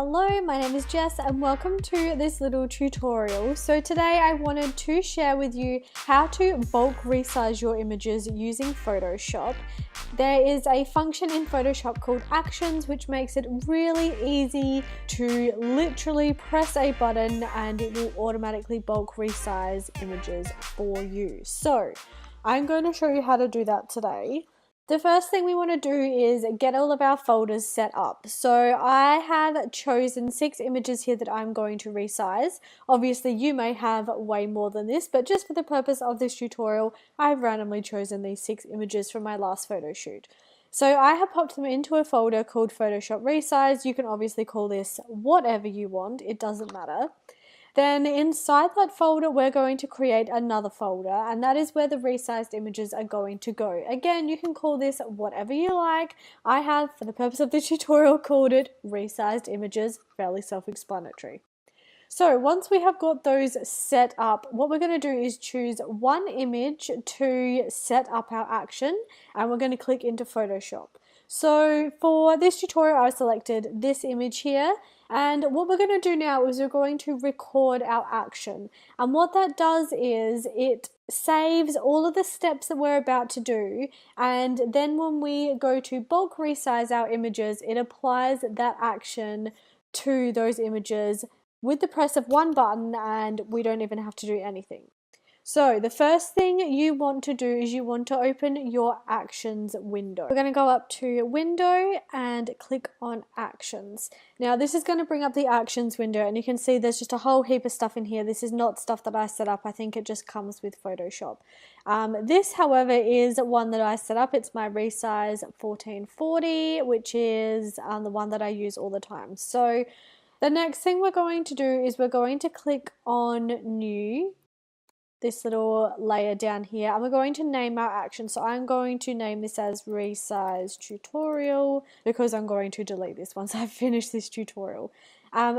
Hello, my name is Jess and welcome to this little tutorial. So today I wanted to share with you how to bulk resize your images using Photoshop. There is a function in Photoshop called Actions which makes it really easy to literally press a button and it will automatically bulk resize images for you. So I'm going to show you how to do that today. The first thing we want to do is get all of our folders set up. So I have chosen 6 images here that I'm going to resize. Obviously you may have way more than this, but just for the purpose of this tutorial, I've randomly chosen these 6 images from my last photo shoot. So I have popped them into a folder called Photoshop Resize. You can obviously call this whatever you want, it doesn't matter. Then inside that folder we're going to create another folder, and that is where the resized images are going to go. Again, you can call this whatever you like. I have, for the purpose of the tutorial, called it resized images, fairly self-explanatory. So once we have got those set up, what we're going to do is choose one image to set up our action, and we're going to click into Photoshop. So for this tutorial I selected this image here, and what we're going to do now is we're going to record our action, and what that does is it saves all of the steps that we're about to do, and then when we go to bulk resize our images, it applies that action to those images with the press of one button, and we don't even have to do anything. So the first thing you want to do is you want to open your actions window. We're going to go up to window and click on actions. Now this is going to bring up the actions window, and you can see there's just a whole heap of stuff in here. This is not stuff that I set up. I think it just comes with Photoshop. This however is one that I set up. It's my resize 1440, which is the one that I use all the time. So the next thing we're going to do is we're going to click on new, this little layer down here, and we're going to name our action. So I'm going to name this as resize tutorial because I'm going to delete this once I've finished this tutorial.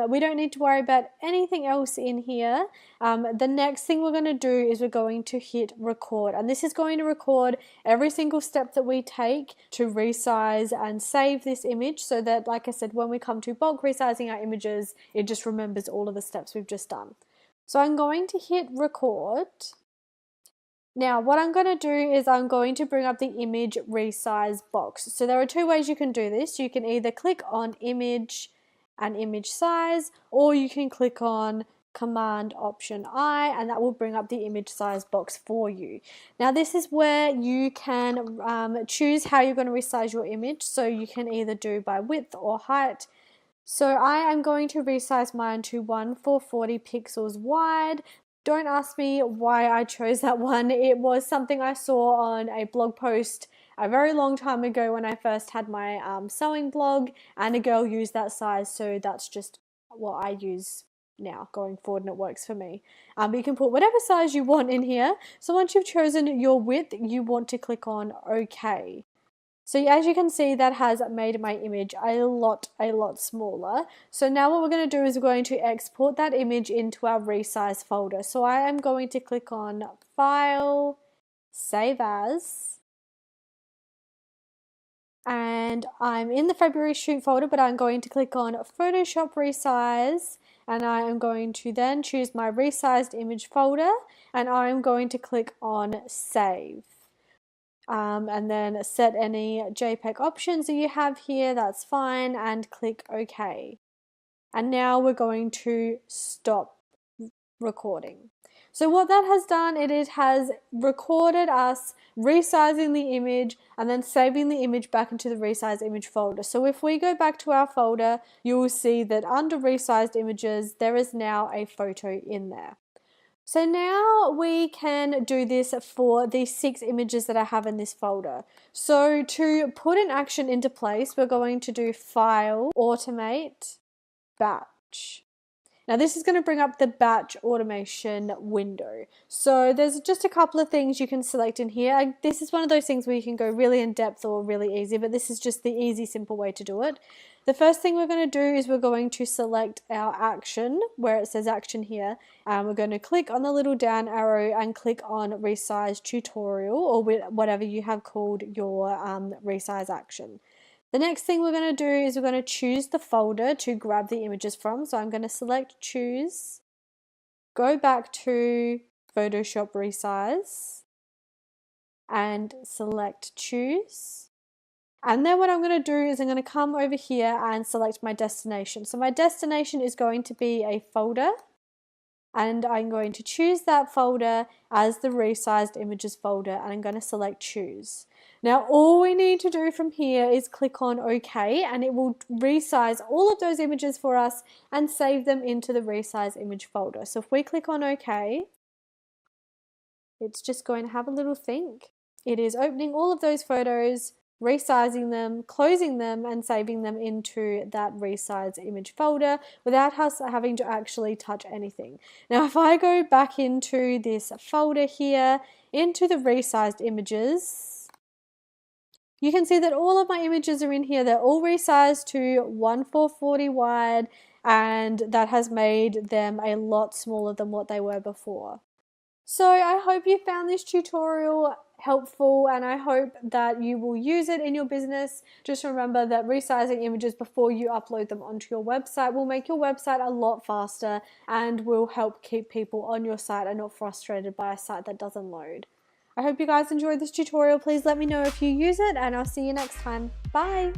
We don't need to worry about anything else in here. The next thing we're going to do is we're going to hit record, and this is going to record every single step that we take to resize and save this image, so that, like I said, when we come to bulk resizing our images, it just remembers all of the steps we've just done. So I'm going to hit record. Now what I'm going to do is I'm going to bring up the image resize box. So there are 2 ways you can do this. You can either click on image and image size, or you can click on Command Option I, and that will bring up the image size box for you. Now this is where you can choose how you're going to resize your image. So you can either do by width or height. So I am going to resize mine to 1440 pixels wide. Don't ask me why I chose that one. It was something I saw on a blog post a very long time ago when I first had my sewing blog, and a girl used that size, so that's just what I use now going forward, and it works for me. But you can put whatever size you want in here. So once you've chosen your width, you want to click on OK. So as you can see, that has made my image a lot smaller. So now what we're going to do is we're going to export that image into our resize folder. So I am going to click on File, Save As, and I'm in the February shoot folder, but I'm going to click on Photoshop Resize, and I am going to then choose my resized image folder, and I am going to click on Save. And then set any JPEG options that you have here, that's fine, and click OK. And now we're going to stop recording. So what that has done, it has recorded us resizing the image and then saving the image back into the resized image folder. So if we go back to our folder, you will see that under resized images there is now a photo in there. So now we can do this for these 6 images that I have in this folder. So to put an action into place, we're going to do File, Automate, Batch. Now this is going to bring up the batch automation window. So there's just a couple of things you can select in here. This is one of those things where you can go really in depth or really easy, but this is just the easy, simple way to do it. The first thing we're going to do is we're going to select our action where it says action here, and we're going to click on the little down arrow and click on resize tutorial, or whatever you have called your resize action. The next thing we're going to do is we're going to choose the folder to grab the images from. So I'm going to select choose, go back to Photoshop Resize and select choose. And then what I'm going to do is I'm going to come over here and select my destination. So my destination is going to be a folder, and I'm going to choose that folder as the resized images folder, and I'm going to select choose. Now all we need to do from here is click on OK, and it will resize all of those images for us and save them into the resize image folder. So if we click on OK, it's just going to have a little think. It is opening all of those photos, resizing them, closing them, and saving them into that resize image folder without us having to actually touch anything. Now if I go back into this folder here, into the resized images, you can see that all of my images are in here. They're all resized to 1:440 wide, and that has made them a lot smaller than what they were before. So I hope you found this tutorial helpful, and I hope that you will use it in your business. Just remember that resizing images before you upload them onto your website will make your website a lot faster and will help keep people on your site and not frustrated by a site that doesn't load. I hope you guys enjoyed this tutorial. Please let me know if you use it, and I'll see you next time. Bye!